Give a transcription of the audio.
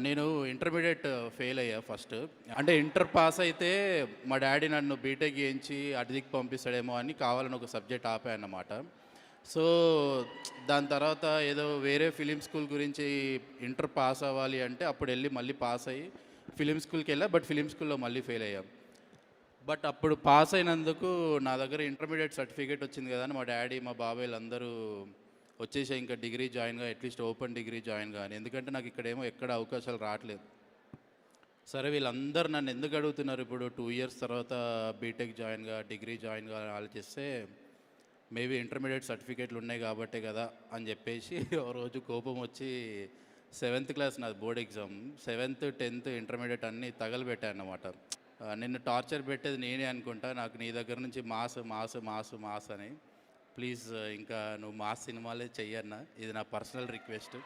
నేను intermediate fail అయ్యా first. అంటే ఇంటర్ పాస్ అయితే మా డ్యాడీ నన్ను బీటెక్ చేయించి అటుదిక్కు పంపిస్తాడేమో అని కావాలని ఒక సబ్జెక్ట్ ఆపాయన్నమాట. సో, దాని తర్వాత ఏదో వేరే ఫిలిం స్కూల్ గురించి ఇంటర్ పాస్ అవ్వాలి అంటే అప్పుడెళ్ళి మళ్ళీ పాస్ అయ్యి ఫిలిం స్కూల్‌కెళ్ళా. బట్ ఫిలిం స్కూల్‌లో మళ్ళీ ఫెయిల్ అయ్యా. బట్ అప్పుడు పాస్ అయినందుకు నా దగ్గర ఇంటర్మీడియేట్ సర్టిఫికేట్ వచ్చింది కదా అని మా డ్యాడీ, మా బాబాయ్‌లందరూ వచ్చేసేయి ఇంకా డిగ్రీ జాయిన్‌గా అట్‌లీస్ట్ ఓపెన్ డిగ్రీ జాయిన్‌గా అని. ఎందుకంటే నాకు ఇక్కడేమో ఎక్కడ అవకాశాలు రావట్లేదు. సరే వీళ్ళందరూ నన్ను ఎందుకు అడుగుతున్నారు ఇప్పుడు 2 ఇయర్స్ తర్వాత బీటెక్ జాయిన్‌గా, డిగ్రీ జాయిన్‌గా అని ఆలోచిస్తే మేబీ ఇంటర్మీడియేట్ సర్టిఫికేట్లు ఉన్నాయి కాబట్టే కదా అని చెప్పేసి ఓ రోజు కోపం వచ్చి 7th క్లాస్ నాది board exam. 7th, 10th intermediate అన్నీ తగలబెట్టానన్నమాట. నిన్ను టార్చర్ పెట్టేది నేనే అనుకుంటా. నాకు నీ దగ్గర నుంచి మాస్, మాస్, మాస్, మాస్ అని. ప్లీజ్ ఇంకా నువ్వు మాస్ సినిమాలే చెయ్యన్నా. ఇది నా పర్సనల్ రిక్వెస్ట్.